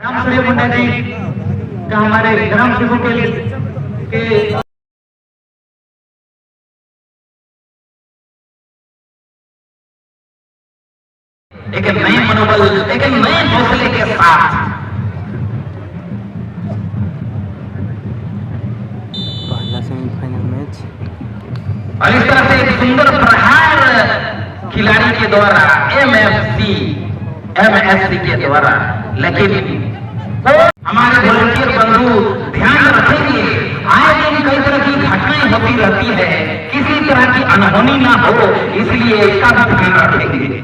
राम सूर्य मुंडा जी का हमारे ग्राम सेवक के एक नए मनोबल, एक नए हौसले के साथ पहला सेमीफाइनल मैच और इस तरह से एक सुंदर प्रहार खिलाड़ी के द्वारा एमएससी के द्वारा। लेकिन हमारे वॉलंटियर बंधु ध्यान रखेंगे, आए दिन कई तरह की घटनाएं होती रहती है, किसी तरह की अनहोनी ना हो, इसलिए इसका भी ध्यान रखेंगे।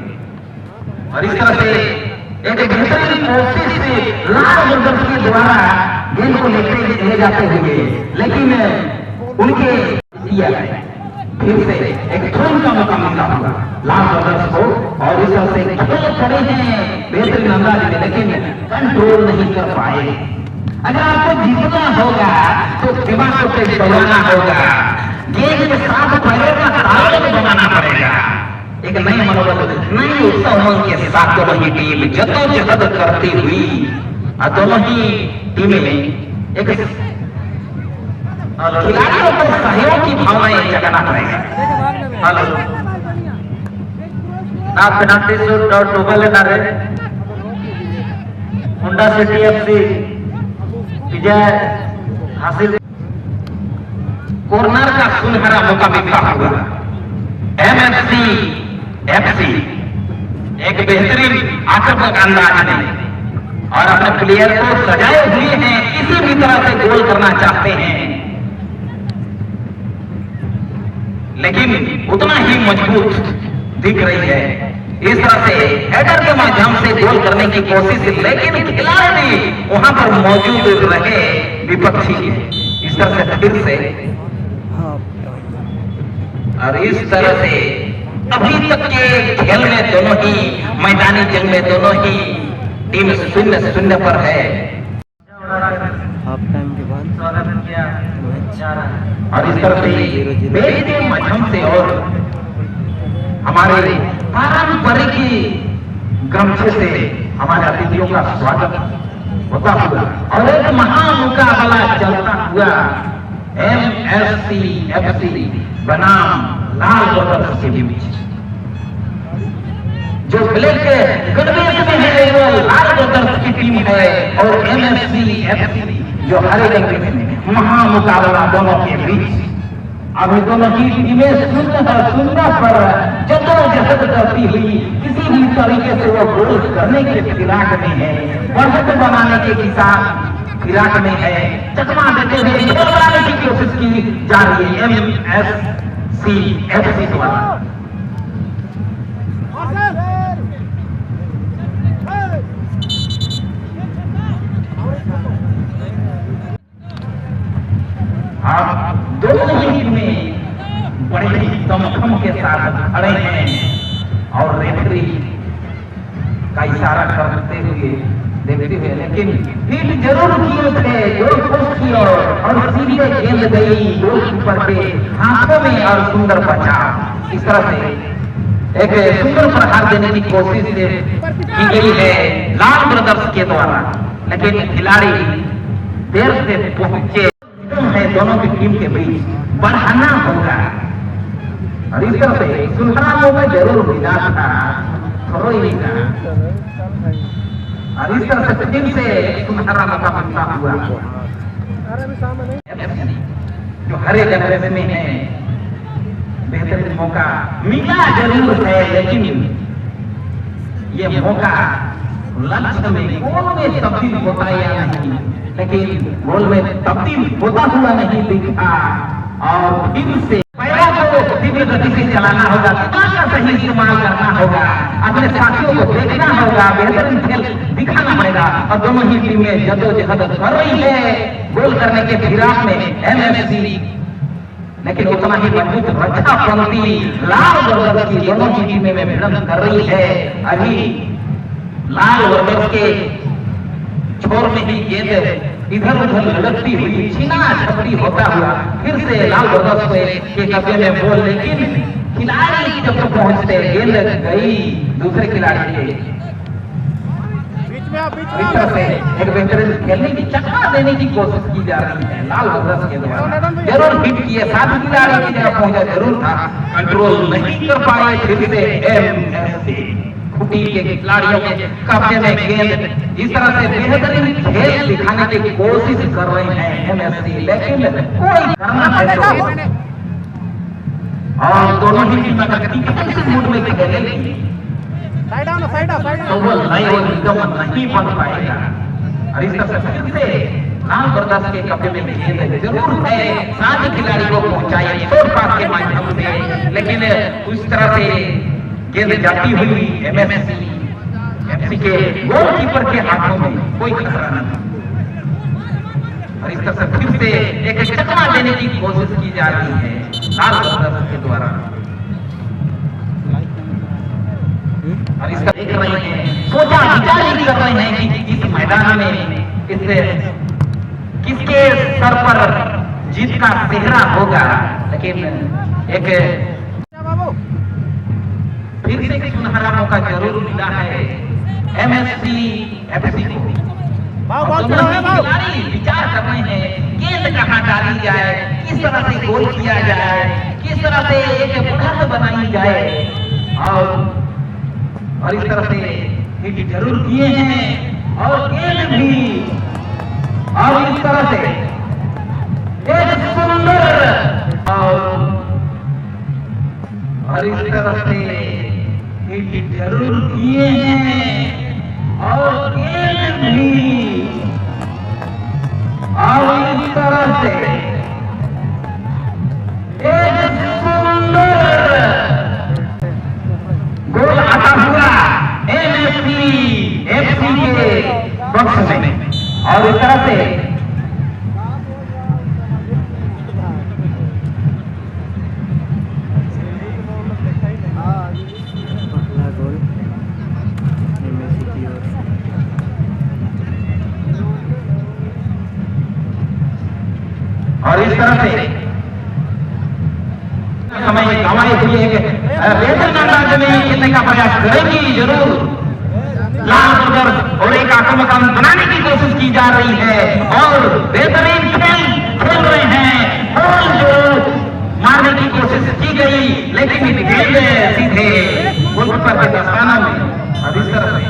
और इस तरह से एक बेहतरीन कोशिश से लाल बर्दर्स के द्वारा गेंद को ले जाते हुए, लेकिन उनके दिया फिर से एक थ्रोन का मौका मिला हुआ लाल बर्दर्स को, और इस तरह से खेल खड़े हैं बेहतरीन अंदाज में, लेकिन कंट्रोल नहीं कर पाए। अगर आपको जीतना होगा तो दिमाग को तेज दौड़ाना होगा, गेंद के साथ पैरों का तालमेल बनाना पड़ेगा। एक नए मनोबल, नए उत्साह के साथ दोनों ही टीम जद्दोजहद करती हुई, और दोनों ही टीमें एक खिलाड़ियों को सहयोग की भावनाएं जगाना पड़ेगा। हेलो ना पेनाल्टी शूट और डबल लेना रे मुंडा सिटी एफसी विजय हासिल। कॉर्नर का सुनहरा मौका मिलता हुआ एमएफसी एफसी एक बेहतरीन आक्रामक अंदाज में और अपने प्लेयर को सजाए हुए हैं, किसी भी तरह से गोल करना चाहते हैं, लेकिन उतना ही मजबूत दिख रही है। इस तरह से हेडर के माध्यम से गोल करने की कोशिश, लेकिन खिलाड़ी वहां पर मौजूद रहे विपक्षी। इस तरह से फिर से और इस तरह से अभी तक के खेल में दोनों ही मैदानी जंग में दोनों ही टीम 0-0 पर है। हाफ टाइम के बाद और इस तरह से बेल के माध्यम से और हमारे पारंपरिक गमछे से हमारे अतिथियों का स्वागत होता हुआ और एक महामुकाबला चलता हुआ एमएससी एफसी बनाम लाल बर्दर्स के बीच। जो ब्लैक गणवेश में है वो लाल बर्दर्स की टीम है, और एमएससी एफसी जो हरे गणवेश में, महामुकाबला दोनों के बीच। अभी दोनों की टीमें शून्य पर जद्दोजहद करती हुई किसी भी तरीके से वो गोल करने के फिराक में है, बढ़त बनाने के फिराक में है, चकमा देते हुए गोल बनाने की कोशिश की जा रही है एमएससी एफसी द्वारा। दोनों ही टीमें बड़े ही दमखम के साथ खड़े हैं और रेफरी का इशारा करते हुए देखते हुए, लेकिन हिट जरूर किए थे गोल पोस्ट की ओर, और सीधे गेंद गई गोलकीपर के हाथों में और सुंदर बचाव। इस तरह से एक सुंदर प्रहार देने की कोशिश की गई है लाल ब्रदर्स के द्वारा, लेकिन खिलाड़ी देर से पहुंचे है दोनों की टीम के बीच, बढ़ाना होगा। और इस तरह से सुनहरा मौका जरूर मिला था, थोड़ी का, और इस तरह से टीम से सुनहरा मौका मिलता हुआ जो हरे गणवेश में है, बेहतरीन मौका मिला जरूर है, लेकिन ये मौका लक्ष्य में गोल में तब्दील होता या नहीं, लेकिन गोल में तब्दील होता हुआ नहीं दिखा। और फिर से पैरों को तीव्र गति से चलाना होगा, दिमाग का सही इस्तेमाल करना होगा, अपने साथियों को देखना होगा, बेहतरीन खेल दिखाना पड़ेगा। और दोनों ही टीमें जद्दोजहद कर रही है गोल करने के फिराक में एमएफसी, लेकिन उतना ही मजबूत रक्षापंथी लाल बर्दर्स की दोनों ही टीमें में भिड़ंत कर रही है। अभी लाल बर्दर्स के छोर में ही गेंद इधर उधर लड़ती हुई छीना झपटी होता हुआ फिर से लाल बर्दर्स के कब्जे में बोल, लेकिन खिलाड़ी जब तक पहुंचते गेंद गई दूसरे खिलाड़ी के इस तरह से एक बेहतरीन खेलने की चकमा देने की कोशिश की जा रही है लाल बरस के द्वारा। जरूर हिट किए, 7 खिलाड़ी की जगह पहुंचा जरूर था, कंट्रोल नहीं कर पाए। फिर से एमएससी खूंटी के खिलाड़ियों के कब्जे में गेंद। इस तरह से बेहतरीन खेल दिखाने की कोशिश कर रहे हैं एमएससी, लेकिन कोई करना है तो और दोनों ही टीम अगर डिफेंसिव मूड में खेलेंगी तो वो नए निगम नहीं बन पाएगा। और इस तरह से फिर से लाल बरदास के कब्जे में गेंद जरूर है, 7 खिलाड़ी को पहुंचाई शॉर्ट पास के माध्यम से, लेकिन उस तरह से गेंद जाती हुई एमएससी के गोलकीपर के हाथों में कोई खतरा नहीं। और इस तरह से फिर से एक चकमा देने की कोशिश की जा रही है लाल बरदास के द्वारा। और इसका देख रहे हैं, सोचा विचार ही कर रहे हैं कि इस मैदान में इससे किसके सर पर जीत का सेहरा होगा। लेकिन एक फिर से एक सुनहरा मौका जरूर मिला है एमएससी एफसी को। खिलाड़ी विचार कर रहे हैं गेंद कहाँ डाली जाए, किस तरह से गोल किया जाए, किस तरह से एक बढ़त बनाई जाए। और इस तरह से हिट जरूर किए हैं और गेंद भी। और इस तरह से एक सुंदर और इस तरह से हिट जरूर किए हैं और गेंद भी। और इस तरह से एक सुंदर गोल आता हुआ एमएससी के बॉक्स में। और इस तरह से पहला गोल एमएससी की ओर से। और इस तरह से समय गंवाए हुए बेहतर अंदाज में खेलने का प्रयास करेंगी जरूर लाल बरदास और एक आक्रामक बनाने की कोशिश की जा रही है और बेहतरीन खेल रहे हैं। बॉल जो मारने की कोशिश की गई लेकिन गेंद सीधे गोलकीपर के दस्ताना में। अब इस तरह से